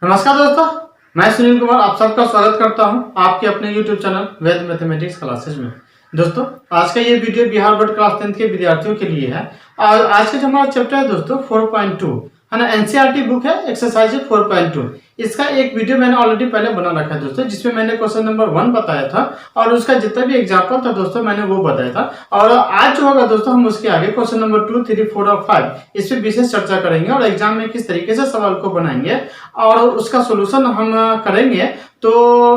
नमस्कार दोस्तों, मैं सुनील कुमार आप सबका स्वागत करता हूं आपके अपने YouTube चैनल वेद मैथमेटिक्स क्लासेज में। दोस्तों, आज का ये वीडियो बिहार बोर्ड क्लास 10 के विद्यार्थियों के लिए है। और आज का जो हमारा चैप्टर है दोस्तों 4.2 है ना, एनसीईआरटी बुक है, एक्सरसाइज 4.2। इसका एक वीडियो मैंने ऑलरेडी पहले बना रखा है दोस्तों, जिसमें मैंने क्वेश्चन नंबर 1 बताया था और उसका जितना भी एग्जाम्पल था दोस्तों मैंने वो बताया था। और आज जो होगा दोस्तों हम उसके आगे क्वेश्चन नंबर 2, 3, 4 और 5 इस पर विशेष चर्चा करेंगे और एग्जाम में किस तरीके से सवाल को बनाएंगे और उसका सोल्यूशन हम करेंगे। तो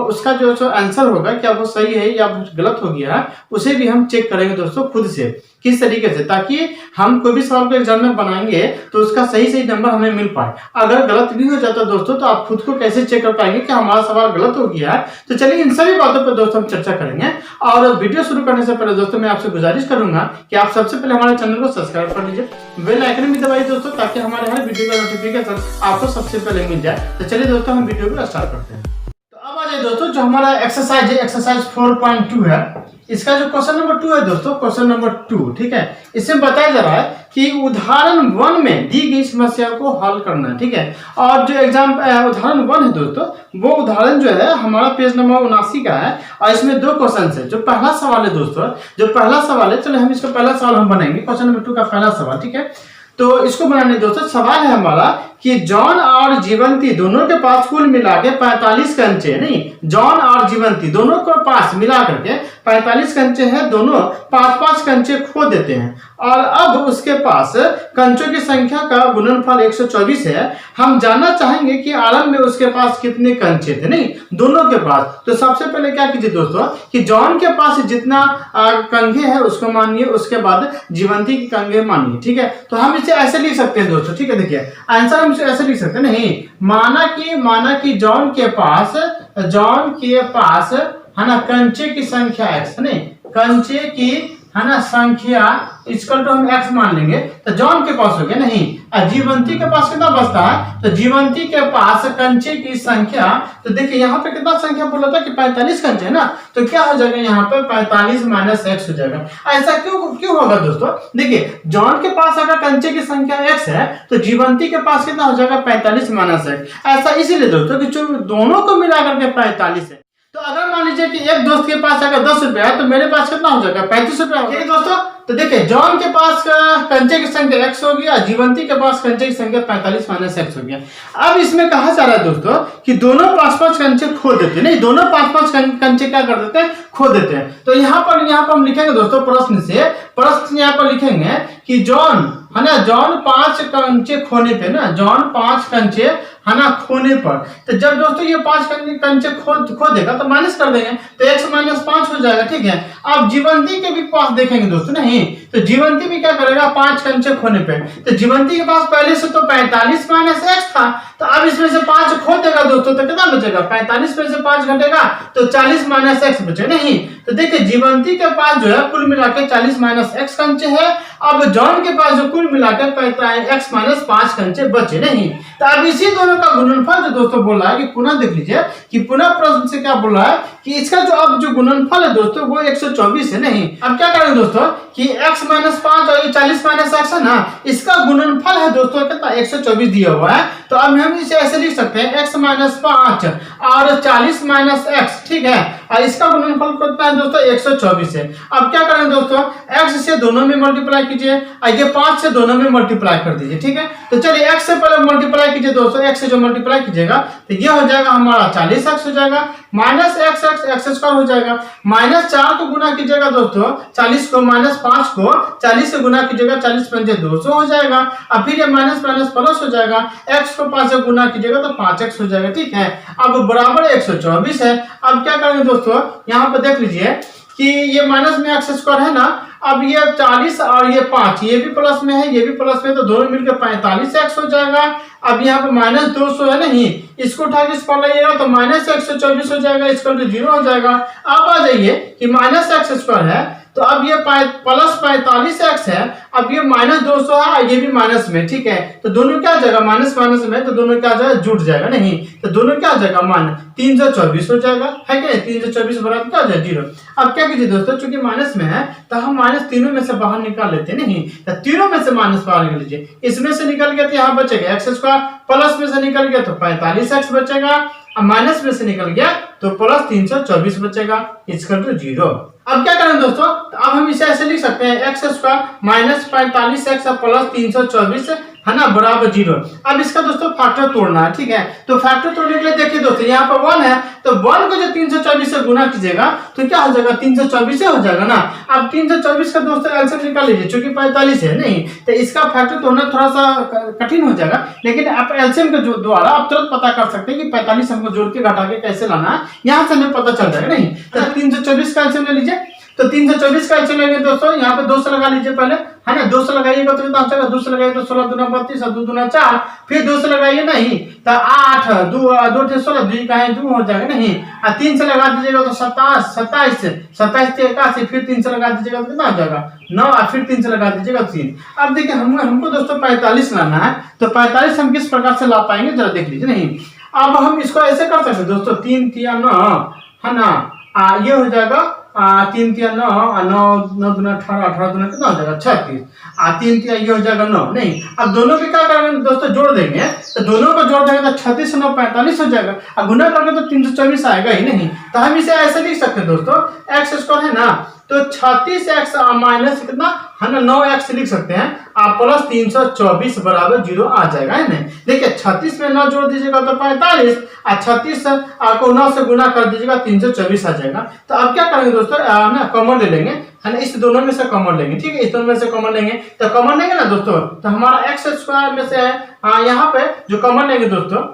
उसका जो आंसर होगा क्या वो सही है या गलत हो गया है उसे भी हम चेक करेंगे दोस्तों खुद से किस तरीके से, ताकि हम कोई भी सवाल को एग्जाम में बनाएंगे तो उसका सही नंबर हमें मिल पाए। अगर गलत भी हो जाता है दोस्तों तो आप खुद को कैसे चेक कर पाएंगे कि हमारा सवाल गलत हो गया है। तो चलिए इन सभी बातों पर दोस्तों हम चर्चा करेंगे। और वीडियो शुरू करने से पहले दोस्तों मैं आपसे गुजारिश करूंगा कि आप सबसे पहले हमारे चैनल को सब्सक्राइब कर लीजिए, बेल आइकन भी दबाइए दोस्तों, ताकि हमारे हर वीडियो का नोटिफिकेशन आपको सबसे पहले मिल जाए। तो चलिए दोस्तों हम वीडियो को स्टार्ट करते हैं। अब आ जाए दोस्तों, जो हमारा एक्सरसाइज है, एक्सरसाइज 4.2 है, इसका जो क्वेश्चन नंबर 2 है दोस्तों, क्वेश्चन नंबर 2, ठीक है। इसमें बताया जा रहा है कि उदाहरण 1 में दी गई समस्या को हल करना है, ठीक है। और जो उदाहरण 1 है दोस्तों, वो उदाहरण जो है हमारा पेज नंबर 79 का है और इसमें 2 क्वेश्चन है। जो पहला सवाल है दोस्तों, जो पहला सवाल है, चलो हम इसका पहला सवाल हम बनाएंगे, क्वेश्चन नंबर 2 का पहला सवाल, ठीक है। तो इसको बनाने दोस्तों सवाल है हमारा कि जॉन और जीवंती दोनों के पास कुल मिला के 45 कंचे, नहीं, जॉन और जीवंती दोनों के पास मिला करके 45 कंचे हैं, दोनों 5-5 कंचे खो देते हैं और अब उसके पास कंचों की संख्या का गुणनफल 124 है। हम जानना चाहेंगे कि आरंभ में उसके पास कितने कंचे थे, नहीं, दोनों के पास। तो सबसे पहले क्या कीजिए दोस्तों कि जॉन के पास जितना कंघे है उसको मानिए, उसके बाद जीवंती की कंघे मानिए, ठीक है। तो हम इसे ऐसे लिख सकते हैं दोस्तों, ठीक है। देखिए आंसर हम इसे ऐसे लिख सकते हैं, नहीं, माना कि जॉन के पास है ना कंचे की संख्या x, नहीं, कंचे की है ना संख्या इसको तो हम x मान लेंगे। तो जॉन के पास हो गया, नहीं, जीवंती के पास कितना बचता है, तो जीवंती के पास कंचे की संख्या, तो देखिए यहाँ पे कितना संख्या बोला था कि 45 कंचे है ना, तो क्या हो जाएगा यहाँ पे 45 माइनस x हो जाएगा। ऐसा क्यों होगा दोस्तों, देखिए जॉन के पास अगर कंचे की संख्या x है तो जीवंती के पास कितना हो जाएगा 45 माइनस x। ऐसा इसीलिए दोस्तों कि जो दोनों को मिलाकर के 45 है। तो अगर मान लीजिए कि एक दोस्त के पास अगर 10 रुपया है तो मेरे पास कितना हो जाएगा 35 रुपया, ठीक है दोस्तों। तो देखिए जॉन के पास कंचे की संख्या x हो गया, जीवंती के पास कंचे की संख्या 45 माइनस x हो गया। अब इसमें कहा जा रहा है दोस्तों कि दोनों 5-5 कंचे खो देते हैं, नहीं, दोनों 5-5 कंचे क्या कर देते हैं, खो देते हैं। तो यहाँ पर हम लिखेंगे दोस्तों प्रश्न यहाँ पर लिखेंगे कि जॉन है ना, जॉन 5 कंचे खोने पे ना, जॉन 5 कंचे है ना खोने पर, तो जब दोस्तों ये 5 कंचे खो देगा तो माइनस कर देंगे, तो x माइनस 5 हो जाएगा, ठीक है। अब जीवंती के भी पास देखेंगे दोस्तों, नहीं, तो जीवंती भी क्या करेगा 5 कंचे खोने पे, तो जीवंती के पास पहले से तो 45 माइनस x था, तो अब इसमें से 5 खो देगा दोस्तों तो कितना बचेगा, 45 में से 5 घटेगा तो 40 माइनस x बचेगा, नहीं। तो देखिए जीवंती के पास जो है कुल मिलाकर 40 माइनस x कंचे है, अब जॉन के पास जो कुल मिलाकर x माइनस 5 कंचे बचे, नहीं। तो अब इसी दोनों का गुणनफल जो दोस्तों बोल रहा है कि पुनः देख लीजिए कि पुनः प्रश्न से क्या बोल रहा है कि इसका जो अब जो गुणनफल है दोस्तों वो 124 है, नहीं। अब क्या करेंगे दोस्तों कि x माइनस 5 और ये 40 माइनस x है ना, इसका गुणनफल है दोस्तों कितना 124 दिया हुआ है। तो अब हम इसे ऐसे लिख सकते हैं x माइनस 5 और 40 माइनस x, ठीक है, और इसका गुणनफल कितना है दोस्तों 124 है। अब क्या करेंगे दोस्तों x से दोनों में मल्टीप्लाई कीजिए और ये 5 से दोनों में मल्टीप्लाई कर दीजिए, ठीक है। तो चलिए x से पहले मल्टीप्लाई कीजिए दोस्तों, x से जो मल्टीप्लाई कीजिएगा तो ये हो जाएगा हमारा 40x हो जाएगा, माइनस x स्क्वायर हो जाएगा, माइनस 4 को गुना कीजिएगा दोस्तों 40 को, माइनस 5 को 40 से गुना कीजिएगा, 40 पंजे 200 हो जाएगा, और फिर ये माइनस माइनस प्लस हो जाएगा, x को 5 से गुना कीजिएगा तो 5x हो जाएगा, ठीक है। अब बराबर 124 है। अब क्या करेंगे दोस्तों यहाँ पर देख लीजिए कि ये माइनस में x स्क्वायर है ना, अब ये 40 और ये 5 ये भी प्लस में है, ये भी प्लस में, तो दोनों मिलकर 45x हो जाएगा। अब यहाँ पे माइनस 200 है, नहीं, इसको उठा के इस पर लाइएगा तो माइनस 124 हो जाएगा, इसका 0 हो जाएगा। अब आ जाइए कि माइनस x स्क्वायर है तो अब ये प्लस 45x है, अब ये माइनस 200 है, ये भी माइनस में, ठीक है। तो दोनों क्या हो जाएगा, माइनस माइनस में, तो दोनों क्या हो जाएगा, जुड़ जाएगा, नहीं तो दोनों क्या हो जाएगा, मान 324 हो जाएगा, है क्या, 324 बराबर क्या हो जाएगा, 0। अब क्या कीजिए दोस्तों, चूंकि माइनस में है तो हम माइनस तीनों में से बाहर निकाल लेते हैं, नहीं तो तीनों में से माइनस बाहर निकाल लीजिए, इसमें से निकल गया तो यहाँ बचेगा x स्क्वायर, प्लस में से निकल गया तो 45x बचेगा, अब माइनस में से निकल गया तो प्लस 324 बचेगा, इक्वल टू 0। अब क्या करें दोस्तों, तो अब हम इसे ऐसे लिख सकते हैं x square minus 45x plus 324 है ना बराबर 0। अब इसका दोस्तों फैक्टर तोड़ना है, ठीक है। तो फैक्टर तोड़ने के लिए देखिए दोस्तों, यहाँ पर 1 है तो 1 को जो 324 से गुना कीजिएगा तो क्या हो जाएगा, 324 से हो जाएगा ना। अब 324 का दोस्तों एलसीएम निकाल लीजिए, क्योंकि 45 है, नहीं तो इसका फैक्टर तोड़ना थोड़ा सा कठिन हो जाएगा, लेकिन आप एलसीएम के द्वारा आप तुरंत पता कर सकते हैं कि 45 हमको जोड़ के घटा के कैसे लाना है, यहाँ से हमें पता चल जाएगा, नहीं तो 324 का एलसीएम ले लीजिए। तो 324 का एलसीएम लेंगे दोस्तों, यहाँ पे 200 लगा लीजिए पहले, है ना, 200 लगाइएगा तो कितना हो जाएगा, 200 लगाइए तो 16 दूना 32 और 2 दूना 4, फिर 200 लगाइए, नहीं तो 8 2 2 16 2 का 2 हो जाएगा, नहीं 3 से लगा दीजिएगा तो 27 27 से 81, फिर 3 से लगा दीजिएगा तो कितना हो जाएगा 9, और फिर 3 से लगा दीजिएगा 3। अब देखिए हमको दोस्तों 45 लाना है, तो 45 हम किस प्रकार से ला पाएंगे जरा देख लीजिए, नहीं अब हम इसको ऐसे कर सकते हैं दोस्तों, 3 3 9 है ना, ये हो जाएगा 3 3 9 9 9 दूना 18 18 दूना कितना हो जाएगा 36, 3 3 ये हो जाएगा 9, नहीं अब दोनों के क्या करेंगे दोस्तों, जोड़ देंगे, तो दोनों को जोड़ देंगे तो 36 9 45 हो जाएगा, अब गुना करके तो 324 आएगा ही, नहीं तो हम इसे ऐसे लिख सकते हैं दोस्तों, एक्स स्क्वायर है ना, तो 36x माइनस कितना है ना 9x लिख सकते हैं, आप प्लस 324 बराबर 0 आ जाएगा, है ना। देखिए 36 में 9 जोड़ दीजिएगा तो 45, और 36 को 9 से गुना कर दीजिएगा 324 आ जाएगा। तो अब क्या करेंगे दोस्तों, ना कॉमन ले लेंगे, है ना, इस दोनों में से कॉमन लेंगे, ठीक है, इस दोनों में से कॉमन लेंगे, तो कॉमन लेंगे ना दोस्तों, तो हमारा एक्स स्क्वायर में से यहाँ पे जो कॉमन लेंगे दोस्तों,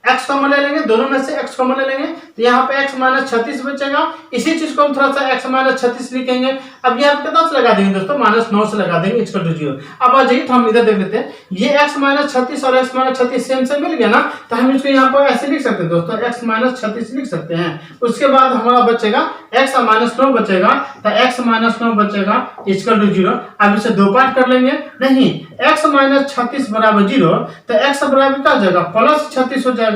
x कॉमन ले लेंगे, दोनों में से x कॉमन ले लेंगे, तो यहाँ पे x माइनस 36 बचेगा, इसी चीज को हम थोड़ा सा x माइनस 36 लिखेंगे। अब यहाँ पे कितना से लगा देंगे दोस्तों, माइनस 9 से लगा देंगे, इक्वल टू 0। अब आ जाइए तो हम इधर देख लेते हैं, ये x माइनस 36 और x माइनस 36 सेम से मिल गया ना, तो हम इसको यहाँ पर ऐसे लिख सकते हैं दोस्तों, x माइनस 36 लिख सकते हैं। उसके बाद हमारा बचेगा x माइनस 9 बचेगा, तो x माइनस 9 बचेगा इक्वल टू 0। अब इसे दो पार्ट कर लेंगे, नहीं x माइनस 36 बराबर 0, तो x बराबर क्या हो जाएगा, प्लस 36 हो जाएगा,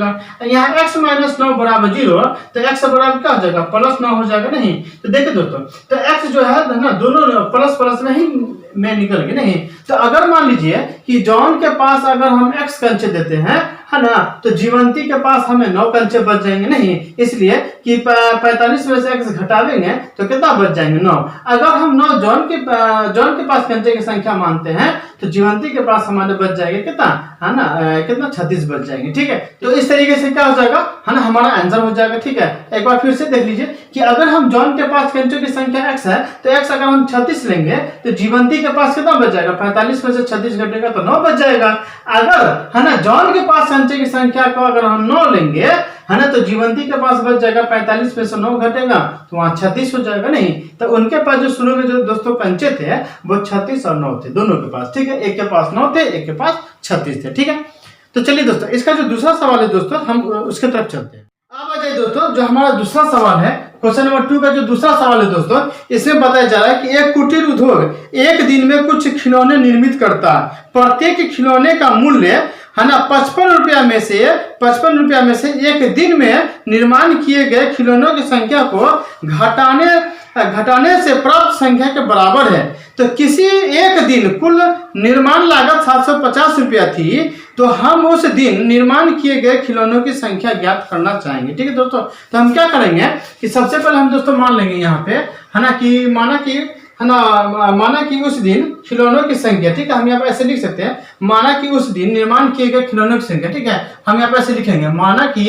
यहाँ x माइनस 9 बराबर 0, तो x बराबर क्या हो जाएगा, प्लस 9 हो जाएगा, नहीं तो देखिए दोस्तों, तो x जो है ना दोनों प्लस प्लस में ही में निकल गए, नहीं तो अगर मान लीजिए कि जॉन के पास अगर हम x कंचे देते हैं, है ना, तो जीवंती के पास हमें 9 कंचे बच जाएंगे, नहीं इसलिए कि 45 में से x घटावेंगे तो कितना बच जाएंगे 9। अगर हम 9 जॉन के पास कंचे की संख्या मानते हैं तो जीवंती के पास हमारे बच जाएंगे कितना, है ना, कितना 36 बच जाएंगे, ठीक है। तो इस तरीके से क्या हो जाएगा, है ना, हमारा आंसर हो जाएगा, ठीक है। एक बार फिर से देख लीजिए कि अगर हम जॉन के पास कंचों की संख्या x है, तो x अगर हम 36 लेंगे तो जीवंती के पास कितना बच जाएगा, 45 में से 36 घटेगा तो 9 बच जाएगा। अगर है ना जॉन के पास कंचे की संख्या को अगर हम 9 लेंगे, है ना, तो जीवंती के पास बच जाएगा 45 में से 9 घटेगा तो वहां 36 हो जाएगा, नहीं तो उनके पास जो शुरू में जो दोस्तों कंचे थे वो 36 और 9 थे दोनों के पास, ठीक है, एक के पास 9 थे, एक के पास 36 थे, ठीक है। तो चलिए दोस्तों, इसका जो दूसरा सवाल है दोस्तों, हम उसके तरफ चलते हैं। अब आ जाइए दोस्तों, जो हमारा दूसरा सवाल है, क्वेश्चन नंबर 2 का जो दूसरा सवाल है दोस्तों, इसमें बताया जा रहा है कि एक कुटीर उद्योग एक दिन में कुछ खिलौने निर्मित करता है, प्रत्येक खिलौने का मूल्य है ना 55 रुपया में से एक दिन में निर्माण किए गए खिलौनों की संख्या को घटाने से प्राप्त संख्या के बराबर है। तो किसी एक दिन कुल निर्माण लागत 750 रुपया थी, तो हम उस दिन निर्माण किए गए खिलौनों की संख्या ज्ञात करना चाहेंगे, ठीक है दोस्तों। तो हम क्या करेंगे कि सबसे पहले हम दोस्तों मान लेंगे यहाँ पे, है ना, कि माना कि उस दिन खिलौनों की संख्या, ठीक है, हम यहाँ पे ऐसे लिख सकते हैं, माना कि उस दिन निर्माण किए गए खिलौनों की संख्या, ठीक है, हम यहाँ पे ऐसे लिखेंगे, माना कि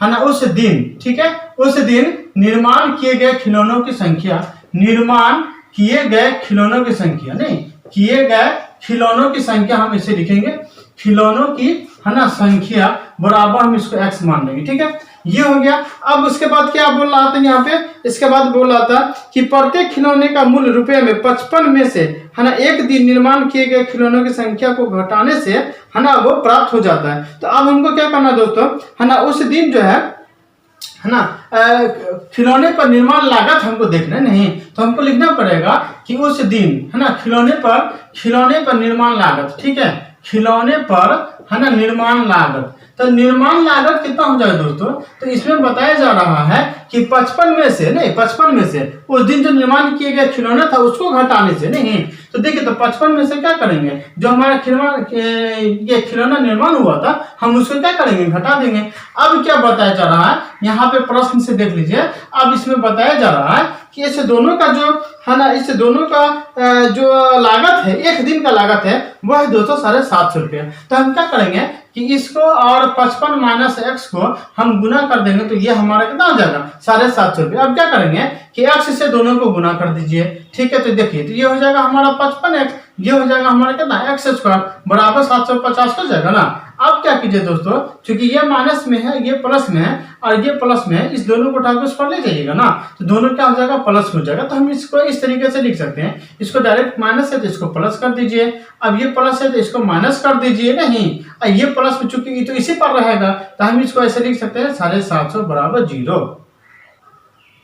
है ना उस दिन, ठीक है, उस दिन निर्माण किए गए खिलौनों की संख्या, निर्माण किए गए खिलौनों की संख्या, नहीं किए गए खिलौनों की संख्या हम इसे लिखेंगे, खिलौनों की है ना संख्या बराबर हम इसको x मान लेंगे, ठीक है, ये हो गया। अब उसके बाद क्या बोल रहा था यहाँ पे, इसके बाद बोल रहा था कि प्रत्येक खिलौने का मूल्य रुपये में 55 में से है ना एक दिन निर्माण किए गए खिलौनों की संख्या को घटाने से है ना वो प्राप्त हो जाता है। तो अब हमको क्या करना दोस्तों, है ना उस दिन जो है है ना, खिलौने पर निर्माण लागत हमको देखना नहीं, तो हमको लिखना पड़ेगा कि उस दिन, है ना, खिलौने पर निर्माण लागत, ठीक है, खिलौने पर, है ना, निर्माण लागत। तो निर्माण लागत कितना हो जाएगा दोस्तों, तो इसमें बताया जा रहा है कि 55 में से नहीं, 55 में से उस दिन जो निर्माण किए गए खिलौना था उसको घटाने से नहीं। तो देखिए, तो 55 में से क्या करेंगे, जो हमारा ये खिलौना निर्माण हुआ था हम उसको क्या करेंगे, घटा देंगे। अब क्या बताया जा रहा है यहाँ पे प्रश्न से देख लीजिए, अब इसमें बताया जा रहा है कि इस दोनों का जो, है ना, इस दोनों का जो लागत है, एक दिन का लागत है वह है दोस्तों 750 रुपये। तो हम क्या करेंगे कि इसको और 55 माइनस एक्स को हम गुना कर देंगे, तो ये हमारा कितना हो जाएगा 750 रुपये। अब क्या करेंगे कि एक्स से दोनों को गुना कर दीजिए, ठीक है। तो देखिए, तो ये हो जाएगा हमारा 55x, ये हो जाएगा हमारा कितना एक्स स्क्वायर बराबर 750 हो जाएगा ना। अब क्या कीजिए दोस्तों, क्योंकि ये माइनस में है, ये प्लस में है और ये प्लस में है, इस दोनों को उठा के उस पर ले जाइएगा ना, तो दोनों क्या हो जाएगा, प्लस हो जाएगा। तो हम इसको इस तरीके से लिख सकते हैं, इसको डायरेक्ट माइनस है तो इसको प्लस कर दीजिए, अब ये प्लस है तो इसको माइनस कर दीजिए, नहीं ये प्लस में चूंकि तो इसी पर रहेगा तो हम इसको ऐसे लिख सकते हैं 750 बराबर 0।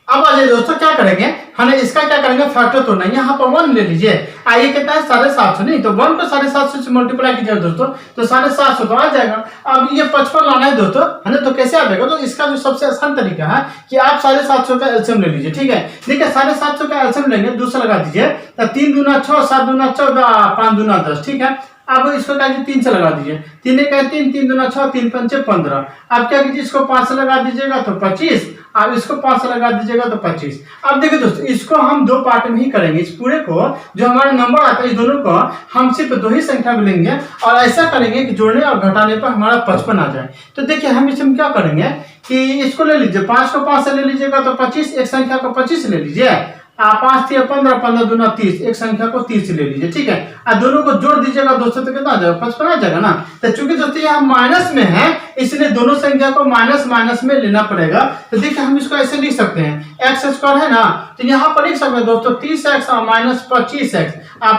अब आ जाइए दोस्तों, क्या करेंगे, हमें इसका क्या करेंगे, फैक्टर तोड़ना है। यहाँ पर 1 ले लीजिए, आइए कितना है 750, नहीं तो 1 को 750 से मल्टीप्लाई कीजिए दोस्तों, तो 750 तो आ जाएगा। अब ये 55 लाना है दोस्तों, है ना, तो कैसे आ जाएगा, तो इसका जो सबसे आसान तरीका है कि आप 750 का एलसीएम ले लीजिए, ठीक है। देखिए 750 का एलसीएम लेंगे, दूसरा लगा दीजिए, तो 3 दूना 6, 7 दूना 14, 5 दूना 10, ठीक है। अब इसको क्या कीजिए 3 से लगा दीजिए, 3 एक 3, 3 दूना 6, 3 पंचे 15। अब क्या कीजिए, इसको 5 से लगा दीजिएगा तो 25, अब इसको 5 से लगा दीजिएगा तो 25। अब देखिए दोस्तों, इसको हम 2 पार्ट में ही करेंगे, इस पूरे को जो हमारा नंबर आता है इस दोनों को हम सिर्फ 2 ही संख्या में लेंगे और ऐसा करेंगे कि जोड़ने और घटाने पर हमारा 55 आ जाए। तो देखिए हम इसमें क्या करेंगे कि इसको ले लीजिए, 5 को 5 से ले लीजिएगा तो 25, एक संख्या को 25 ले लीजिए, 5 3 15, 15 दूना 30, एक संख्या को 30 ले लीजिए, ठीक है। और दोनों को जोड़ दीजिएगा दोस्तों, तो कितना आ जाएगा 55 आ जाएगा ना। तो चूंकि दोस्तों यहाँ माइनस में है इसलिए दोनों संख्या को माइनस माइनस में लेना पड़ेगा। तो देखिए हम इसको ऐसे लिख सकते हैं, एक्स स्क्वायर है ना, तो यहाँ पर लिख सकते हैं दोस्तों 30x और माइनस 25x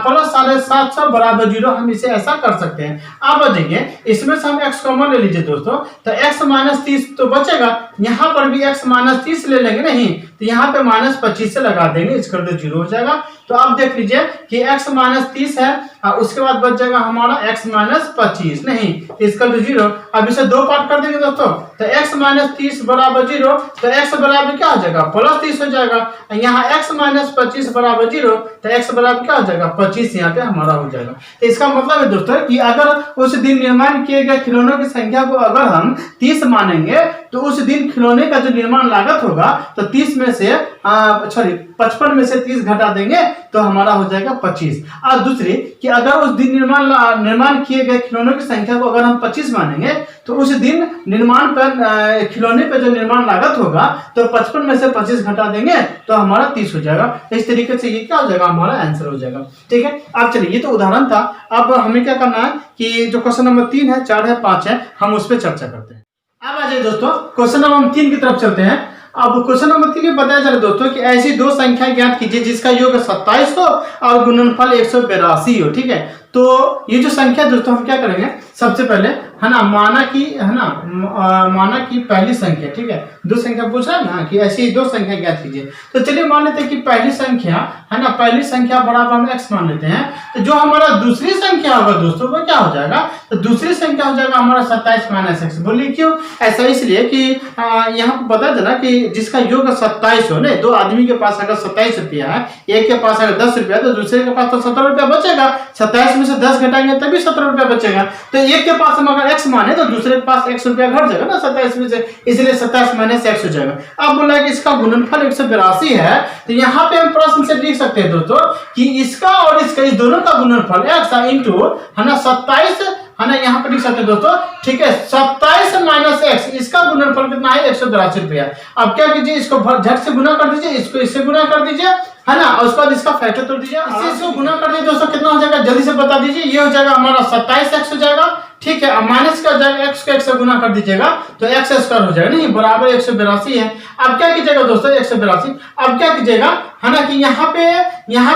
प्लस 750 बराबर 0, हम इसे ऐसा कर सकते हैं। अब देखिए इसमें से हम x कॉमन ले लीजिए दोस्तों, तो x माइनस 30 तो बचेगा, यहाँ पर भी x माइनस 30 ले लेंगे, नहीं तो यहाँ पे माइनस 25 से लगा देंगे, इसका तो 0 हो जाएगा। तो अब देख लीजिए कि x माइनस 30 है और उसके बाद बच जाएगा हमारा x माइनस 25, नहीं इसका तो 0। अब इसे 2 पार्ट कर देंगे दोस्तों, तो x माइनस 30 बराबर 0, तो x बराबर क्या हो जाएगा प्लस 30 हो जाएगा, यहाँ x माइनस 25 बराबर 0, तो x बराबर क्या हो जाएगा 25 यहाँ पे हमारा हो जाएगा। तो इसका मतलब है दोस्तों कि अगर उस दिन निर्माण किए गए खिलौनों की संख्या को अगर हम 30 मानेंगे तो उस दिन खिलौने का जो निर्माण लागत होगा तो 30 में से 55 में से 30 घटा देंगे तो हमारा हो जाएगा 25। और दूसरी कि अगर उस दिन निर्माण किए गए खिलौनों की संख्या को अगर हम 25 मानेंगे तो उस दिन निर्माण पर खिलौने पर जो निर्माण लागत होगा तो 55 में से 25 घटा देंगे तो हमारा 30 हो जाएगा। इस तरीके से ये क्या हो जाएगा हमारा आंसर हो जाएगा, ठीक है। अब चलिए ये तो उदाहरण था, अब हमें क्या करना है कि जो क्वेश्चन नंबर 3 है, 4 है, 5 है, हम उस पर चर्चा करते हैं। अब आ जाइए दोस्तों क्वेश्चन नंबर 3 की तरफ चलते हैं। अब क्वेश्चन नंबर 3 में बताया जा रहा है दोस्तों कि ऐसी 2 संख्या ज्ञात कीजिए जिसका योग 27 हो और गुणनफल 182 हो, ठीक है। तो ये जो संख्या दोस्तों हम क्या करेंगे, सबसे पहले है ना माना कि पहली संख्या, ठीक है, 2 संख्या पूछ रहा है ना कि ऐसी 2 संख्या ज्ञात कीजिए। तो चलिए मान लेते हैं कि पहली संख्या है ना, पहली संख्या बराबर हम x मान लेते हैं। तो जो हमारा दूसरी संख्या होगा दोस्तों वो क्या हो जाएगा, तो दूसरी संख्या हो जाएगा हमारा 27 माइनस x। बोलिए क्यों ऐसा, इसलिए कि यहाँ पर पता चला कि जिसका योग 27 हो, नहीं 2 आदमी के पास अगर 27 रुपया है, एक के पास अगर 10 रुपया तो दूसरे के पास तो 17 रुपया बचेगा, 27 में से 10 घटाएंगे तभी 17 रुपया बचेगा। तो एक के पास हम अगर x माने तो दूसरे के पास x रुपया घट जाएगा ना 27 में से, इसलिए 27 माइनस x हो जाएगा। अब बोला कि इसका गुणनफल 182 है, तो यहाँ पे हम प्रश्न से लिख सकते हैं दोस्तों कि इसका और इसका इस दोनों का गुणनफल x इंटू है ना 27 है ना, यहाँ पर लिख सकते हैं दोस्तों, ठीक है। 27 माइनस x, इसका गुणनफल कितना है 182 रुपया। अब क्या कीजिए, इसको झट से गुना कर दीजिए, इसको इससे गुना कर दीजिए, है ना, और उसके बाद इसका फैक्टर तोड़ दीजिए, इससे इसको गुना कर दीजिए दोस्तों, कितना हो जाएगा जल्दी से बता दीजिए। ये हो जाएगा हमारा 27x हो जाएगा, ठीक है। अब माइनस का जाएगा x को x से गुना कर दीजिएगा तो x स्क्वायर हो जाएगा, नहीं बराबर 182 है। अब क्या कीजिएगा दोस्तों 182, अब क्या कीजिएगा है ना कि यहाँ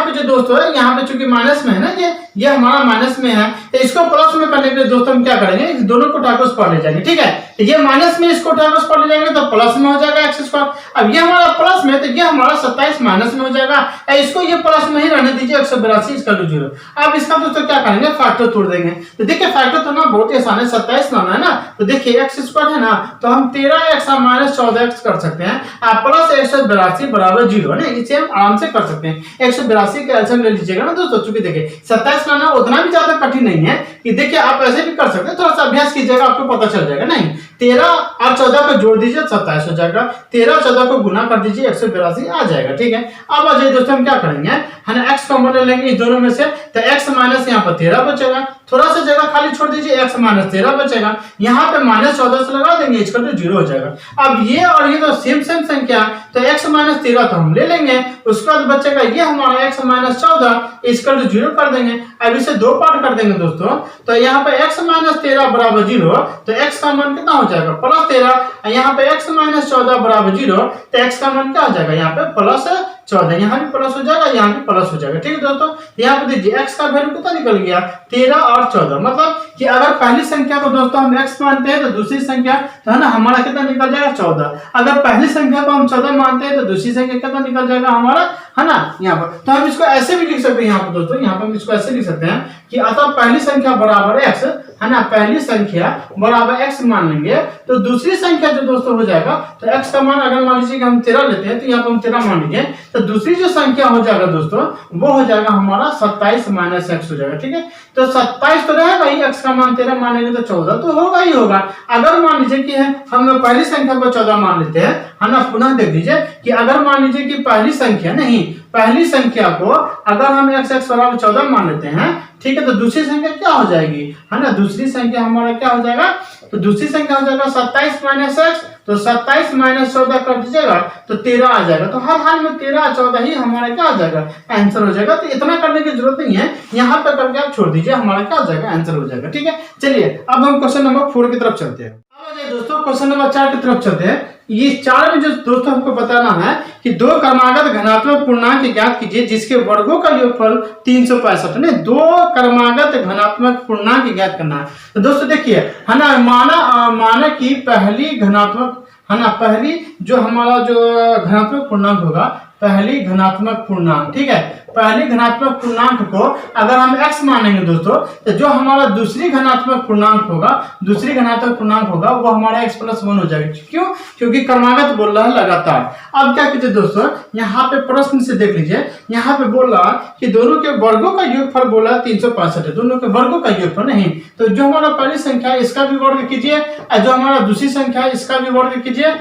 पे जो दोस्तों है यहाँ पे चूंकि माइनस में है ना, ये हमारा माइनस में है, तो इसको प्लस में करने के लिए दोस्तों हम क्या करेंगे, इस दोनों को उठाकर उस पर ले जाएंगे। ठीक है, तो ये माइनस में इसको उठाकर उस पर ले जाएंगे तो प्लस में हो जाएगा x स्क्वायर। अब ये हमारा प्लस में, तो ये हमारा 27 माइनस में हो जाएगा, इसको ये प्लस में ही रहने दीजिए 182 इसका 0। अब इसका दोस्तों क्या करेंगे, फैक्टर तोड़ देंगे। तो देखिए फैक्टर तोड़ना बहुत ही आसान है, 27 लाना है ना, तो देखिए x स्क्वायर है ना, तो हम 13x माइनस 14x कर सकते हैं, प्लस 182 बराबर 0 है ना, इसे हम आराम से कर सकते हैं। 182 का एलसीएम ले लीजिएगा ना दोस्तों, चूंकि देखिए 27 लाना उतना भी ज्यादा कठिन नहीं है कि देखिए आप ऐसे भी कर सकते हैं, थोड़ा सा अभ्यास कीजिएगा आपको पता चल जाएगा। नहीं 13 और 14 को जोड़ दीजिए 27 हो जाएगा, 13 14 को गुना कर दीजिए 182 आ जाएगा। ठीक है, अब आ जाइए दोस्तों हम क्या करेंगे है ना, x कॉमन ले लेंगे इस दोनों में से, तो x माइनस यहाँ पर 13 बचेगा, थोड़ा सा जगह खाली छोड़ दीजिए, x माइनस 13 बचेगा, यहाँ पे माइनस 14 से लगा देंगे, इसका तो 0 हो जाएगा। अब ये और ये तो सेम संख्या, तो x माइनस 13 तो हम ले लेंगे, उसके बाद बचेगा ये हमारा x माइनस 14, इसका तो 0 कर देंगे। अब इसे दो पार्ट कर देंगे दोस्तों, तो यहाँ पे x माइनस 13 बराबर 0, तो x का मान कितना हो जाएगा प्लस 13, यहाँ पे x माइनस 14 बराबर 0, तो x का मान क्या हो जाएगा यहाँ पे प्लस 14, यहाँ भी प्लस हो जाएगा, यहाँ भी प्लस हो जाएगा। ठीक है दोस्तों, यहाँ पे देखिए x का वैल्यू कितना निकल गया 13 और 14, मतलब कि अगर पहली संख्या को दोस्तों हम x मानते हैं तो दूसरी संख्या तो है ना हमारा कितना निकल जाएगा 14, अगर पहली संख्या को हम 14 मानते हैं तो दूसरी संख्या कितना निकल जाएगा हमारा है ना यहाँ पर। तो हम इसको ऐसे भी लिख सकते हैं यहाँ पर दोस्तों, यहाँ पर हम इसको ऐसे लिख सकते हैं कि अतः पहली संख्या बराबर x है ना, पहली संख्या बराबर x मान लेंगे, तो दूसरी संख्या जो दोस्तों हो जाएगा, तो x का मान अगर मान लीजिए कि हम 13 लेते हैं तो यहाँ पर हम 13 मान लीजिए, तो दूसरी जो संख्या हो जाएगा दोस्तों वो हो जाएगा हमारा 27 माइनस x हो जाएगा। ठीक है, तो 27 तो रहेगा ही, x का मान 13 मान लेंगे तो 14 तो होगा ही होगा। अगर मान लीजिए कि हम पहली संख्या को 14 मान लेते हैं है ना, पुनः देख लीजिए कि अगर मान लीजिए कि पहली संख्या नहीं, पहली संख्या को अगर हम x बराबर 14 मान लेते हैं, ठीक है, तो दूसरी संख्या क्या हो जाएगी है ना, दूसरी संख्या हमारा क्या हो जाएगा, तो दूसरी संख्या हो जाएगा 27 माइनस x, तो 27 माइनस 14 कर दीजिएगा तो 13 आ जाएगा। तो हर हाल में 13 14 ही हमारा क्या आ जाएगा आंसर हो जाएगा। तो इतना करने की जरूरत नहीं है, यहाँ पे करके आप छोड़ दीजिए, हमारा क्या हो जाएगा आंसर हो जाएगा। ठीक है, चलिए अब हम क्वेश्चन नंबर 4 की तरफ चलते हैं। अब दोस्तों क्वेश्चन नंबर 4 की तरफ चलते हैं। ये 4 में जो दोस्तों हमको बताना है कि दो क्रमागत घनात्मक पूर्णांक ज्ञात कीजिए जिसके वर्गों का योगफल 365 है। दो क्रमागत घनात्मक पूर्णांक ज्ञात करना है। तो दोस्तों देखिए है ना, माना कि पहली घनात्मक है ना, पहली जो हमारा जो घनात्मक पूर्णांक होगा, पहली घनात्मक पूर्णांक, ठीक है, पहली घनात्मक पूर्णांक को अगर हम x मानेंगे दोस्तों, तो जो हमारा दूसरी घनात्मक पूर्णांक होगा, दूसरी घनात्मक पूर्णांक होगा वो हमारा x प्लस 1 हो जाएगा। क्यों? क्योंकि क्रमागत बोल रहा है लगातार। अब क्या कीजिए दोस्तों, यहाँ पे प्रश्न से देख लीजिए, यहाँ पे बोल रहा कि दोनों के वर्गों का योगफल बोला 365 है, दोनों के वर्गों का योगफल नहीं, तो जो हमारा पहली संख्या है इसका भी वर्ग कीजिए और जो हमारा दूसरी संख्या है इसका भी वर्ग कीजिए,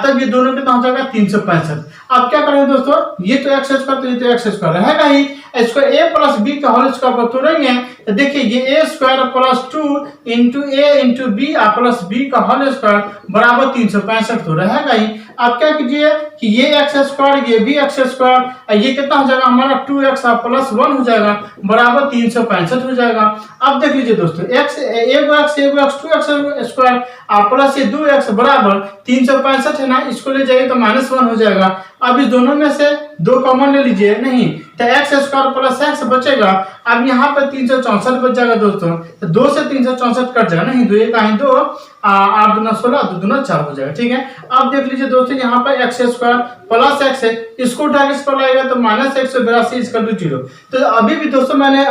तब ये दोनों कितना हो जाएगा 365। अब क्या करेंगे दोस्तों, ये तो x स्क्वायर, तो ये तो x स्क्वायर रहेगा ही, इसको a प्लस बी का होल स्क्वायर पर तोड़ेंगे तो देखिए ये a square plus 2 into a into B plus B का होल स्क्वायर बराबर 365 तो रहेगा ही। अब क्या कीजिए कि ये x स्क्वायर, ये भी x स्क्वायर, ये कितना हो जाएगा हमारा 2x प्लस 1 हो जाएगा बराबर 365 हो जाएगा। अब देख लीजिए दोस्तों, x एगो x 2x स्क्वायर प्लस ये 2x बराबर 365 है ना, इसको ले जाइए तो -1 हो जाएगा। अब इस दोनों में से दो कॉमन ले लीजिए, नहीं तो x स्क्वायर प्लस x बचेगा। अब यहाँ पर 364 बच जाएगा दोस्तों, तो 2 से 364 कट जाएगा, नहीं 2 1 2 8 दूना 16 2 दूना 4 हो जाएगा। ठीक है, अब देख लीजिए दोस्तों, यहाँ पर x स्क्वायर प्लस x है, इसको उठा के इस पर लाएगा तो -182 इसका 0। तो अभी भी दोस्तों मैंने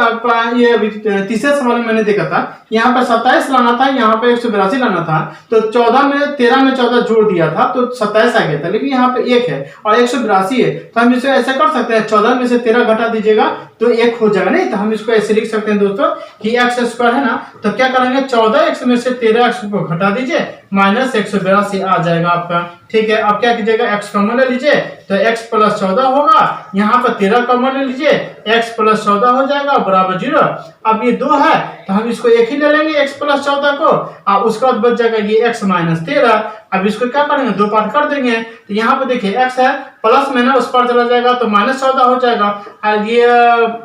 ये अभी तीसरे सवाल में मैंने देखा था, यहाँ पर 27 लाना था, यहाँ पर 182 लाना था, तो 13 में 14 जोड़ दिया था तो 27 आ गया था, लेकिन यहाँ पे 1 है और 182 है, तो हम इसे ऐसा कर सकते हैं 14 में से 13 घटा दीजिएगा तो 1 हो जाएगा। नहीं तो हम इसको ऐसे लिख सकते हैं दोस्तों कि x स्क्वायर है ना, तो क्या करेंगे 14x में से 13x को घटा दीजिए -182 आ जाएगा आपका ठीक है। अब क्या कीजिएगा, x कॉमन ले लीजिए तो x प्लस 14 होगा, यहाँ पर 13 कॉमन ले लीजिए, x प्लस 14 हो जाएगा बराबर 0। अब ये 2 है तो हम इसको एक ही ले लेंगे x प्लस 14 को, और उसके बाद बच जाएगा ये x माइनस 13। अब इसको क्या करेंगे, दो पार्ट कर देंगे। तो यहाँ पे देखिए x है, प्लस में ना उस पर चला जाएगा तो माइनस 14 हो जाएगा, और ये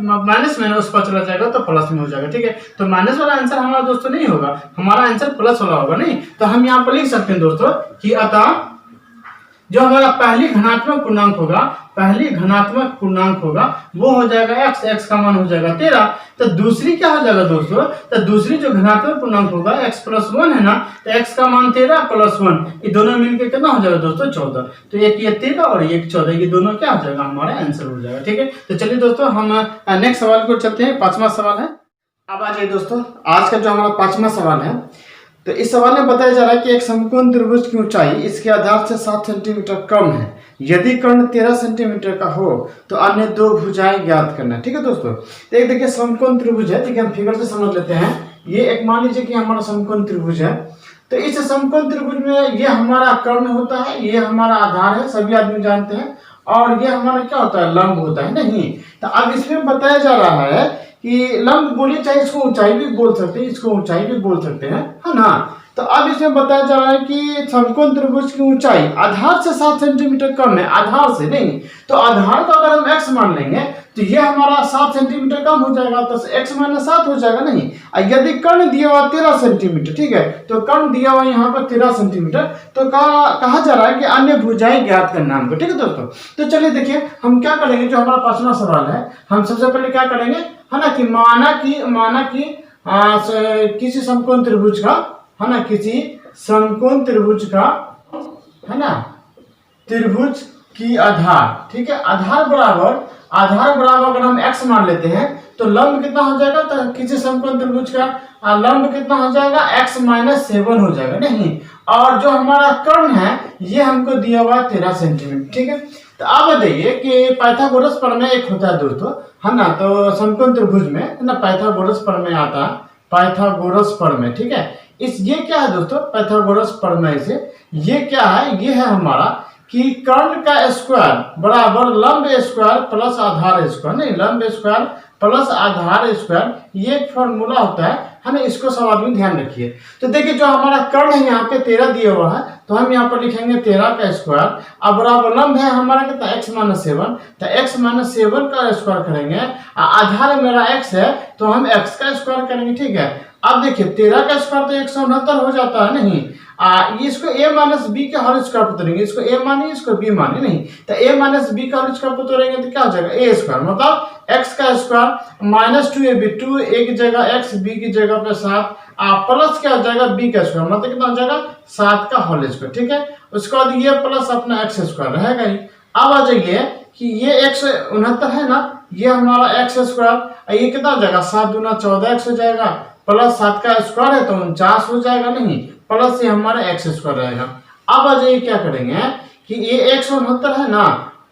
माइनस में ना उस पर चला जाएगा तो प्लस में हो जाएगा, ठीक है। तो माइनस वाला आंसर हमारा दोस्तों नहीं होगा, हमारा आंसर प्लस वाला होगा। नहीं तो हम यहाँ पर लिख सकते हैं दोस्तों कि अतः जो हमारा पहली घनात्मक पूर्णांक होगा, पहली घनात्मक पूर्णांक होगा वो हो जाएगा x, x का मान हो जाएगा 13। तो दूसरी क्या हो जाएगा दोस्तों, तो दूसरी जो घनात्मक पूर्णांक होगा x प्लस 1 है ना, तो x का मान 13 प्लस 1, ये दोनों मिलकर कितना हो जाएगा दोस्तों 14। तो एक ये 13 और एक 14, ये दोनों क्या हो जाएगा, हमारा आंसर हो जाएगा, ठीक है। तो चलिए दोस्तों हम नेक्स्ट सवाल को चलते हैं, 5वां सवाल है। अब आ जाइए दोस्तों, आज का जो हमारा 5वां सवाल है, तो इस सवाल में बताया जा रहा है कि एक समकोण त्रिभुज की ऊंचाई इसके आधार से 7 सेंटीमीटर कम है, यदि कर्ण 13 सेंटीमीटर का हो तो अन्य दो भुजाएं ज्ञात करना है, ठीक है दोस्तों। तो एक देखिए समकोण त्रिभुज है, देखिए हम फिगर से समझ लेते हैं। ये एक मान लीजिए कि हमारा समकोण त्रिभुज है, तो इस समकोण त्रिभुज में ये हमारा कर्ण होता है, ये हमारा आधार है, सभी आदमी जानते हैं, और ये हमारा क्या होता है, लंब होता है। नहीं तो अब इसमें बताया जा रहा है कि लंब बोलिए, चाहे इसको ऊंचाई भी बोल सकते हैं, इसको ऊंचाई भी बोल सकते हैं, है ना। तो अब इसमें बताया जा रहा है कि समकोण त्रिभुज की ऊंचाई आधार से 7 सेंटीमीटर कम है, आधार से नहीं। तो आधार को अगर हम x मान लेंगे तो ये हमारा 7 सेंटीमीटर कम हो जाएगा, तो x माइनस 7 हो जाएगा। नहीं यदि कर्ण दिया हुआ 13 सेंटीमीटर, ठीक है, तो कर्ण दिया हुआ यहाँ पर 13 सेंटीमीटर, तो कहा जा रहा है कि अन्य भुजाएं ज्ञात करना हमको, ठीक है दोस्तों। तो चलिए देखिए हम क्या करेंगे, जो हमारा 5वां सवाल है, हम सबसे पहले क्या करेंगे, है ना, कि माना कि किसी समकोण त्रिभुज का, है ना, किसी समकोण त्रिभुज का, है ना, त्रिभुज की आधार, ठीक है, आधार बराबर अगर हम x मान लेते हैं तो लंब कितना हो जाएगा, तो किसी समकोण त्रिभुज का लंब कितना हो जाएगा, x माइनस 7 हो जाएगा। नहीं और जो हमारा कर्ण है ये हमको दिया हुआ 13 सेंटीमीटर, ठीक है। तो आप बताइए कि पाइथागोरस प्रमेय एक होता है दोस्तों, है ना, तो समकोण त्रिभुज में, है ना, पाइथागोरस प्रमेय आता है, पाइथागोरस प्रमेय, ठीक है। ये क्या है दोस्तों, पाइथागोरस प्रमेय से ये क्या है, ये है हमारा कि कर्ण का स्क्वायर बराबर लंब स्क्वायर प्लस आधार स्क्वायर, नहीं लंब स्क्वायर प्लस आधार स्क्वायर, ये फॉर्मूला होता है ना, इसको सब आदमी ध्यान रखिए। तो देखिए जो हमारा कर्ण है यहाँ पे 13 दिया हुआ है, तो हम यहाँ पर लिखेंगे 13 का स्क्वायर, अब बराबर लंब है हमारा कितना, x माइनस 7, तो x माइनस 7 का स्क्वायर करेंगे, आधार मेरा x है तो हम x का स्क्वायर करेंगे, ठीक है। अब देखिए 13 का स्क्वायर तो 169 हो जाता है। नहीं इसको a माइनस बी के होल स्क्वायर पर तोड़ेंगे, इसको a मानिए इसको b मानिए, नहीं तो a माइनस बी का होल स्क्वायर पर तोड़ेंगे तो क्या हो जाएगा, a स्क्वायर, मतलब x का स्क्वायर माइनस 2ab, 2 a की जगह x, b की जगह पे 7, प्लस क्या हो जाएगा b का स्क्वायर, मतलब कितना हो जाएगा 7 का होल स्क्वायर, ठीक है। उसके बाद ये प्लस अपना x स्क्वायर रहेगा ही। अब आ जाइए कि ये 169 है ना, ये हमारा x स्क्वायर, ये कितना हो जाएगा 7 दूना 14x हो जाएगा, प्लस 7 का स्क्वायर है तो 49 हो जाएगा, नहीं प्लस ये हमारा x स्क्वायर रहेगा। अब आ जाइए क्या करेंगे कि ये 169 है ना,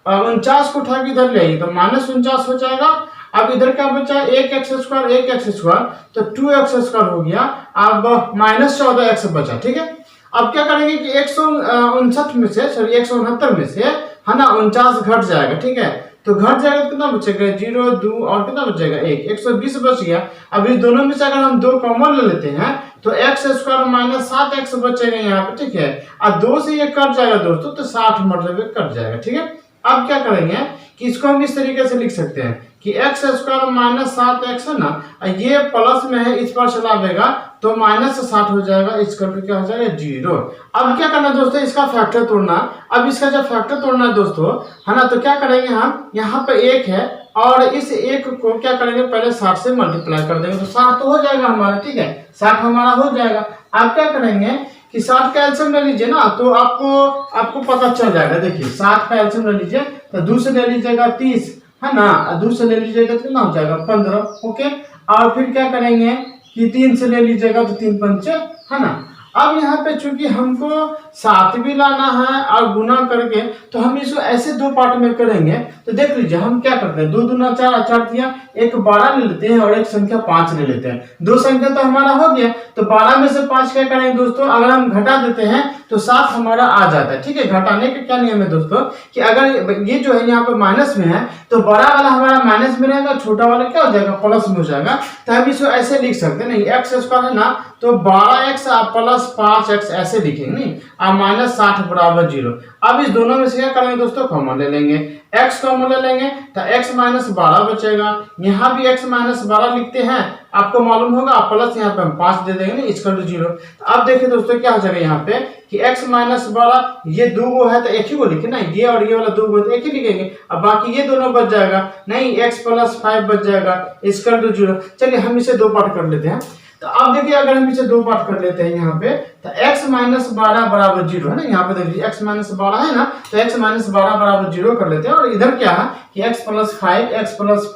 49 को उठा के इधर ले आइए तो माइनस 49 हो जाएगा। अब इधर क्या बचा, एक एक्स स्क्वायर तो 2x स्क्वायर हो गया, अब माइनस 14x बचा, ठीक है। अब क्या करेंगे कि 159 में से, सॉरी 169 में से, है ना, 49 घट जाएगा, ठीक है। तो घट जाएगा तो कितना बचेगा, 0 2 और कितना बचेगा 1, 120 बच गया। अब इस दोनों में से अगर हम 2 कॉमन ले लेते हैं तो x स्क्वायर माइनस 7x बचेगा यहाँ पे, ठीक है। और 2 से ये कट जाएगा दोस्तों, तो 60 मतलब कट जाएगा, ठीक है। अब क्या करेंगे कि इसको हम इस तरीके से लिख सकते हैं कि x स्क्वायर माइनस 7x है ना, ये प्लस में है, इस पर चला देगा तो माइनस 60 हो जाएगा, इसका क्या हो जाएगा 0। अब क्या करना है दोस्तों, इसका फैक्टर तोड़ना। अब इसका जब फैक्टर तोड़ना है दोस्तों, है ना, तो क्या करेंगे हम, यहाँ पे 1 है और इस 1 को क्या करेंगे, पहले 60 से मल्टीप्लाई कर देंगे तो 60 तो हो जाएगा हमारा, ठीक है, 60 हमारा हो जाएगा। अब क्या करेंगे कि 60 का एलसीएम ले लीजिए ना, तो आपको पता चल जाएगा। देखिए 60 का एलसीएम ले लीजिए तो 2 से ले लीजिएगा 30, है ना, 2 से ले लीजिएगा तो कितना हो जाएगा 15, ओके। और फिर क्या करेंगे कि 3 से ले लीजिएगा तो 3 पंचे, है ना, अब यहाँ पे चूंकि हमको 7 भी लाना है और गुना करके, तो हम इसको ऐसे दो पार्ट में करेंगे। तो देख लीजिए हम क्या करते हैं, 2 दूना 4, 4 दिया, एक 12 ले लेते हैं और एक संख्या 5 ले लेते हैं। दो संख्या तो हमारा हो गया, तो 12 में से 5 क्या करेंगे दोस्तों, अगर हम घटा देते हैं तो 7 हमारा आ जाता है। ठीक है, घटाने का क्या नियम है दोस्तों कि अगर ये जो है यहाँ पे माइनस में है तो बड़ा वाला हमारा माइनस में रहेगा, छोटा वाला क्या हो जाएगा, प्लस में हो जाएगा। तो हम इसको ऐसे लिख सकते हैं, नहीं एक्स स्क्वायर है ना, तो 12x प्लस 5x ऐसे लिखेंगे, नहीं और माइनस 60 बराबर 0। अब इस दोनों में से क्या करेंगे दोस्तों, कॉमन ले लेंगे, x कॉमन ले लेंगे तो x माइनस 12 बचेगा। यहाँ भी x माइनस 12 लिखते हैं, आपको मालूम होगा, प्लस यहाँ पे हम 5 दे देंगे, इक्वल टू 0। तो अब देखिए दोस्तों क्या हो जाएगा यहाँ पे कि x माइनस 12, ये दो गो है तो एक ही को लिखे ना, ये और ये वाला दो गो तो एक ही लिखेंगे। अब बाकी ये दोनों बच जाएगा, नहीं x प्लस 5 बच जाएगा, इक्वल टू 0। चलिए हम इसे दो पार्ट कर लेते हैं। तो अब देखिए अगर हम इसे दो पार्ट कर लेते हैं यहाँ पे, तो x माइनस 12 बराबर 0 है ना, यहाँ पे देखिए x माइनस 12 है ना, तो x माइनस 12 बराबर 0 कर लेते हैं। और इधर क्या है कि x प्लस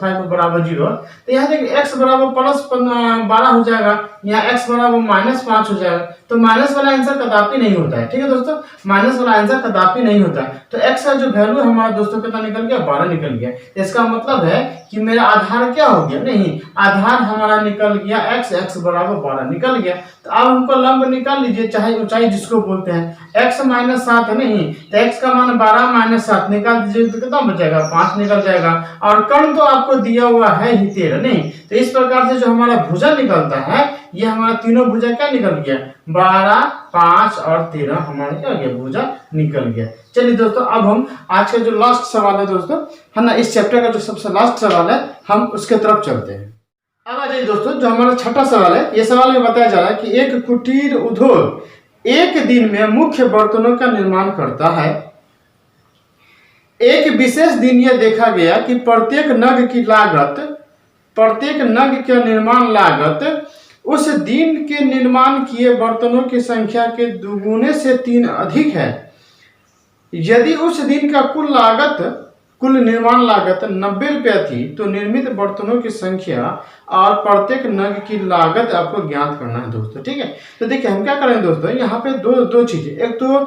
5 बराबर 0। तो यहाँ देखिए x बराबर प्लस 12 हो जाएगा, यहाँ x बराबर माइनस 5 हो जाएगा। तो माइनस वाला आंसर कदापि नहीं होता है। ठीक है दोस्तों, माइनस वाला आंसर कदापि नहीं होता है। तो x का जो वैल्यू हमारा दोस्तों कितना निकल गया, 12 निकल गया। इसका मतलब है कि मेरा आधार क्या हो गया, नहीं आधार हमारा निकल गया x बराबर 12 निकल गया। तो अब हमको लंब निकाल लीजिए, चाहे ऊंचाई जिसको बोलते हैं। x माइनस 7 है, नहीं तो x का मान 12 माइनस 7 निकाल दीजिए तो कितना बचेगा, 5 निकल जाएगा। और कर्ण तो आपको दिया हुआ है ही 13, नहीं तो इस प्रकार से जो हमारा भुजा निकलता है, ये हमारा तीनों भुजा क्या निकल गया, 12, 5 और 13 हमारा क्या गया, भुजा निकल गया। चलिए दोस्तों अब हम आज का जो लास्ट सवाल है दोस्तों, है ना, इस चैप्टर का जो सबसे लास्ट सवाल है, हम उसके तरफ चलते हैं। अब आ जाइए दोस्तों, जो हमारा छठा सवाल है, ये सवाल में बताया जा रहा है कि एक कुटीर उद्योग एक दिन में मुख्य बर्तनों का निर्माण करता है। एक विशेष दिन यह देखा गया कि प्रत्येक नग के निर्माण लागत उस दिन के निर्माण किए बर्तनों की संख्या के दुगुने से 3 अधिक है। यदि उस दिन का कुल निर्माण लागत 90 रुपया थी, तो निर्मित बर्तनों की संख्या और प्रत्येक नग की लागत आपको ज्ञात करना है दोस्तों। ठीक है, तो देखिए हम क्या करेंगे दोस्तों, यहाँ पे दो चीजें, एक तो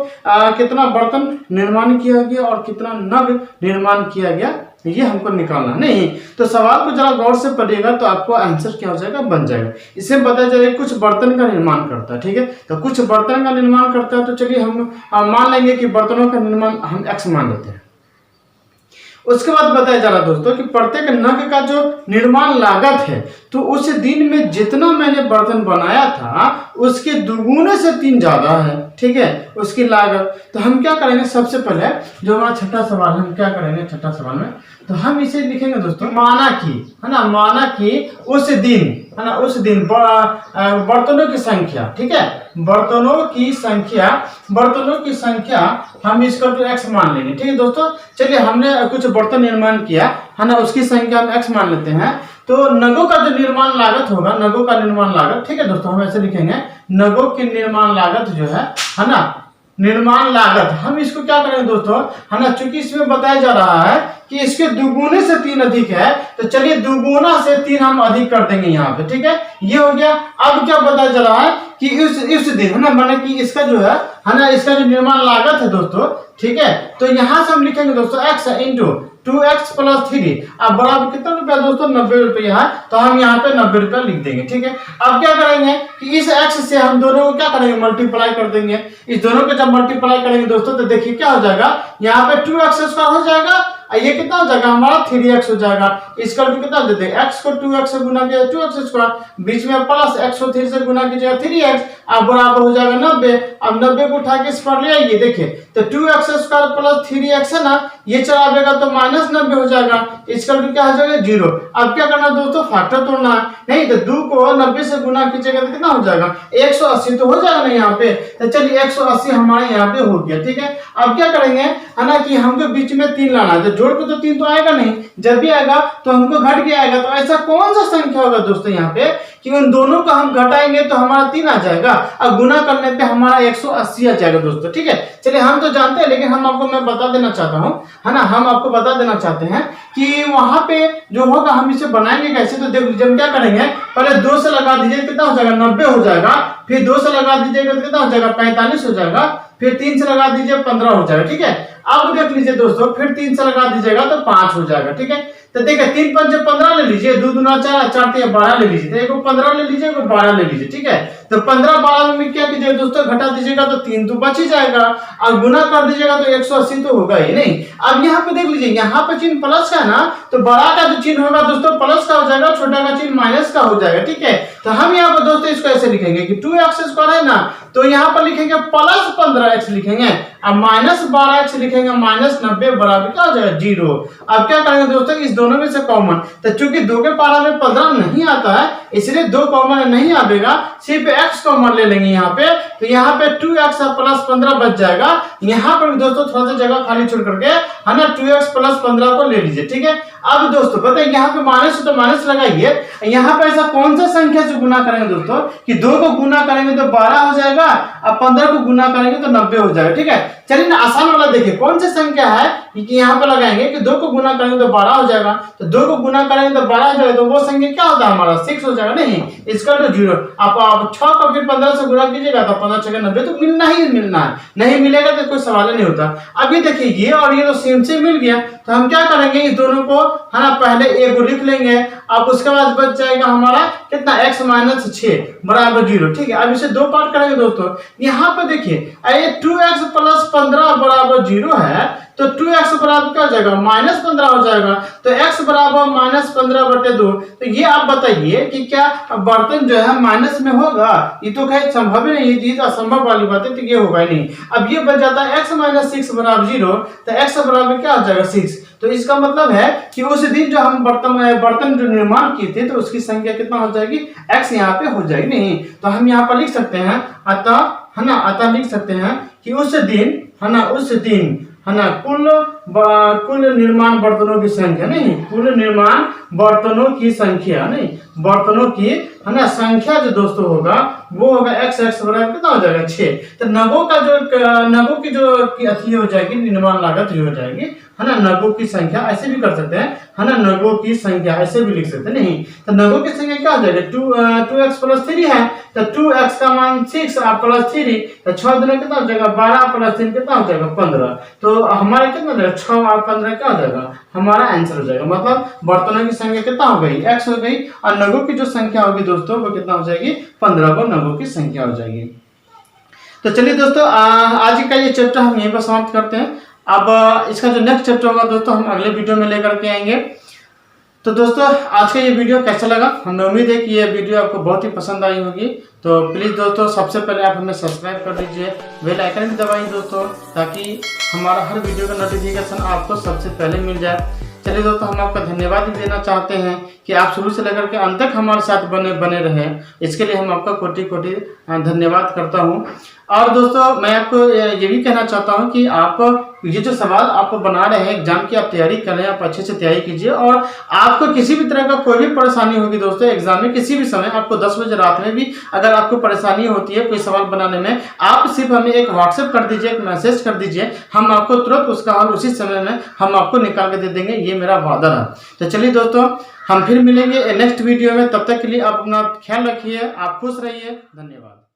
कितना बर्तन निर्माण किया गया और कितना नग निर्माण किया गया, ये हमको निकालना नहीं। तो सवाल को जरा गौर से पढ़िएगा तो आपको आंसर क्या हो जाएगा, बन जाएगा। इससे पता चलेगा कुछ बर्तन का निर्माण करता है। ठीक है, तो कुछ बर्तन का निर्माण करता है, तो चलिए हम मान लेंगे कि बर्तनों का निर्माण हम x मान लेते हैं। उसके बाद बताया जा रहा दोस्तों कि प्रत्येक नग का जो निर्माण लागत है, तो उस दिन में जितना मैंने बर्तन बनाया था उसके दुगुने से 3 ज्यादा है। ठीक है, उसकी लागत। तो हम क्या करेंगे, सबसे पहले जो हमारा छठा सवाल है, हम क्या करेंगे छठा सवाल में, तो हम इसे लिखेंगे दोस्तों, माना कि, है ना, माना कि उस दिन, है ना, उस दिन बर्तनों की संख्या, ठीक है, बर्तनों की संख्या हम इसको तो x मान लेंगे। ठीक है दोस्तों, चलिए हमने कुछ बर्तन निर्माण किया, है ना, उसकी संख्या हम x मान लेते हैं। तो नगों का जो निर्माण लागत होगा, नगों का निर्माण लागत, ठीक है दोस्तों, हम ऐसे लिखेंगे, नगों की निर्माण लागत जो है ना, निर्माण लागत, हम इसको क्या करेंगे दोस्तों, है ना, चूंकि इसमें बताया जा रहा है कि इसके दुगुने से 3 अधिक है, तो चलिए दुगुना से 3 हम अधिक कर देंगे यहाँ पे। ठीक है, ये हो गया। अब क्या बताया जा रहा है कि इस दिन, है ना, माने कि इसका जो है ना, इसका जो निर्माण लागत है दोस्तों, ठीक है, तो यहाँ से हम लिखेंगे दोस्तों x इंटू 2x प्लस 3। अब बराबर कितना रुपया दोस्तों, 90 रुपया है, तो हम यहाँ पे 90 रुपया लिख देंगे। ठीक है, अब क्या करेंगे कि इस x से हम दोनों को क्या करेंगे, मल्टीप्लाई कर देंगे। इस दोनों को जब मल्टीप्लाई करेंगे दोस्तों, तो देखिए क्या हो जाएगा, यहाँ पे 2x स्क्वायर हो जाएगा, ये कितना हो जाएगा हमारा 3x हो जाएगा। इसका कितना देते हैं, x को 2x से गुना किया 2x स्क्वायर, बीच में प्लस x को 3 से गुना कीजिएगा 3x, अब बराबर हो जाएगा 90। अब 90 को उठा के स्क्वायर ले आइए, देखिए तो 2x स्क्वायर प्लस 3x है ना, ये चलाएगा तो माइनस 90 हो जाएगा, इसका क्या हो जाएगा 0। अब क्या करना दोस्तों, फैक्टर तोड़ना है, नहीं तो 2 को 90 से गुना कीजिएगा तो कितना हो जाएगा 180 तो हो जाएगा ना यहाँ पे। तो चलिए 180 हमारे यहाँ पे हो गया। ठीक है, अब क्या करेंगे, है ना, कि हमको बीच में 3 लाना है, तो जोड़ के तो 3 तो आएगा नहीं, जब भी आएगा तो हमको घट के आएगा। तो ऐसा कौन सा संख्या होगा दोस्तों यहाँ पे कि उन दोनों को हम घटाएंगे तो हमारा 3 आ जाएगा और गुना करने पे हमारा 180 आ जाएगा दोस्तों। ठीक है, चलिए हम तो जानते हैं, लेकिन हम आपको मैं बता देना चाहता हूँ, है ना, हम आपको बता देना चाहते हैं कि वहां पे जो होगा हम इसे बनाएंगे कैसे। तो देख लीजिए हम क्या करेंगे, पहले 2 से लगा दीजिए, कितना हो जाएगा 90 हो जाएगा। फिर 2 से लगा दीजिएगा तो कितना हो जाएगा 45 हो जाएगा। फिर 3 से लगा दीजिए 15 हो जाएगा। ठीक है, अब देख लीजिए दोस्तों, फिर 3 से लगा दीजिएगा तो 5 हो जाएगा। ठीक है, तो देखिए 3 5 15 ले लीजिए, 2 दूना 4 4 3 12 ले लीजिए, तो एक 15 ले लीजिए, एक 12 ले लीजिए। ठीक है, तो 15 12 में क्या कीजिएगा दोस्तों, घटा दीजिएगा तो 3 तो बच ही जाएगा और गुना कर दीजिएगा तो 180 तो होगा ही नहीं। अब यहाँ पे देख लीजिए, यहाँ पे चिन्ह प्लस का है ना, तो बड़ा का जो चिन्ह होगा दोस्तों प्लस का हो जाएगा, छोटा का चिन्ह माइनस का हो जाएगा। ठीक है, तो हम यहाँ पर दोस्तों इसको ऐसे लिखेंगे कि 2x² है ना, तो यहाँ पर लिखेंगे प्लस 15x लिखेंगे और माइनस 12x लिखेंगे, माइनस 90 बराबर क्या हो जाएगा 0। अब क्या करेंगे दोस्तों, इस दोनों में से कॉमन, तो चूंकि 2 के पारा में 15 नहीं आता है इसलिए 2 कॉमन नहीं आएगा, सिर्फ x कॉमन ले लेंगे यहाँ पे। तो यहाँ पे 2x प्लस 15 बच जाएगा। यहाँ पर दोस्तों थोड़ा सा जगह खाली छोड़ करके, है ना, 2x प्लस 15 को ले लीजिए। ठीक है, अब दोस्तों पता है यहाँ पे माइनस तो माइनस लगाइए। यहाँ पे ऐसा कौन सा संख्या से गुना करेंगे दोस्तों कि 2 को गुना करेंगे तो 12 हो जाएगा और 15 को गुना करेंगे तो 90 हो जाएगा। ठीक है, चलिए ना आसान वाला देखिए कौन सी संख्या है कि यहाँ पे लगाएंगे कि 2 को गुना करेंगे तो 12 हो जाएगा, तो 2 को गुना करेंगे तो 12 हो जाएगा, तो वो संख्या क्या होता है हमारा 6 हो जाएगा। नहीं, इसका तो 0। आप 6 को फिर 15 से गुना कीजिएगा तो 15 6 90 तो मिलना ही मिलना है, नहीं मिलेगा तो कोई सवाल नहीं होता। अब ये देखिए ये और ये तो सेम से मिल गया, तो हम क्या करेंगे इस दोनों को, है ना, पहले a को लिख लेंगे, अब उसके बाद बच जाएगा हमारा कितना x - 6 बराबर 0। ठीक है, अब इसे 2 पार्ट करेंगे दोस्तों। यहाँ पे देखिए ये 2x प्लस 15 बराबर 0 है, तो 2x बराबर क्या हो जाएगा -15 हो जाएगा, तो x बराबर -15/2। तो ये आप बताइए कि क्या बर्तन जो है माइनस में होगा, ये तो खैर संभव ही नहीं, ये तो असंभव वाली बात है, तो ये होगा ही नहीं। अब ये बच जाता है x - 6 बराबर 0, तो x बराबर क्या हो जाएगा 6। तो इसका मतलब है कि उस दिन जो हम बर्तन जो निर्माण किए थे तो उसकी संख्या कितना हो जाएगी, x यहाँ पे हो जाएगी। नहीं, तो हम यहाँ पर लिख सकते हैं अतः, है ना, अतः लिख सकते हैं कि उस दिन, है ना, उस दिन, है ना, कुल निर्माण बर्तनों की संख्या, नहीं, कुल निर्माण बर्तनों की संख्या, नहीं, बर्तनों की, है ना, संख्या जो दोस्तों होगा वो होगा x बराबर कितना हो जाएगा 6। तो नगों का जो नगों की जो अथी हो जाएगी निर्माण लागत ये हो जाएगी, है ना, नगों की संख्या ऐसे भी कर सकते हैं, है ना, नगों की संख्या ऐसे भी लिख सकते हैं। नहीं, तो नगों की संख्या क्या हो जाएगा 2x प्लस 3 है, तो 2x का मान 6 और प्लस 3, तो 6 दिन कितना हो जाएगा 12 प्लस 3 कितना हो जाएगा 15। तो हमारा कितना हो जाएगा 6 और 15 क्या हो जाएगा हमारा आंसर हो जाएगा। मतलब बर्तनों की संख्या कितना हो गई x हो गई और नगों की जो संख्या होगी दोस्तों वो कितना हो जाएगी 15 को नगों की संख्या हो जाएगी। तो चलिए दोस्तों आज का ये चैप्टर हम यहीं पर समाप्त करते हैं। अब इसका जो नेक्स्ट चैप्टर होगा दोस्तों हम अगले वीडियो में लेकर के आएंगे। तो दोस्तों आज का ये वीडियो कैसा लगा, हमें उम्मीद है कि ये वीडियो आपको बहुत ही पसंद आई होगी। तो प्लीज़ दोस्तों सबसे पहले आप हमें सब्सक्राइब कर दीजिए, बेल आइकन भी दबाइए दोस्तों, ताकि हमारा हर वीडियो का नोटिफिकेशन आपको सबसे पहले मिल जाए। चलिए दोस्तों हम आपका धन्यवाद भी देना चाहते हैं कि आप शुरू से लेकर के अंत तक हमारे साथ बने रहे, इसके लिए हम आपका कोटि कोटि धन्यवाद करता हूं। और दोस्तों मैं आपको ये भी कहना चाहता हूं कि आप ये जो सवाल आप बना रहे हैं एग्जाम की आप तैयारी कर रहे हैं, आप अच्छे से तैयारी कीजिए। और आपको किसी भी तरह का कोई भी परेशानी होगी दोस्तों एग्जाम में, किसी भी समय आपको 10 बजे रात में भी अगर आपको परेशानी होती है कोई सवाल बनाने में, आप सिर्फ हमें एक व्हाट्सएप कर दीजिए, एक मैसेज कर दीजिए, हम आपको तुरंत उसका हल उसी समय में हम आपको निकाल के दे देंगे, ये मेरा वादा है। तो चलिए दोस्तों हम फिर मिलेंगे नेक्स्ट वीडियो में, तब तक के लिए आप अपना ख्याल रखिए, आप खुश रहिए, धन्यवाद।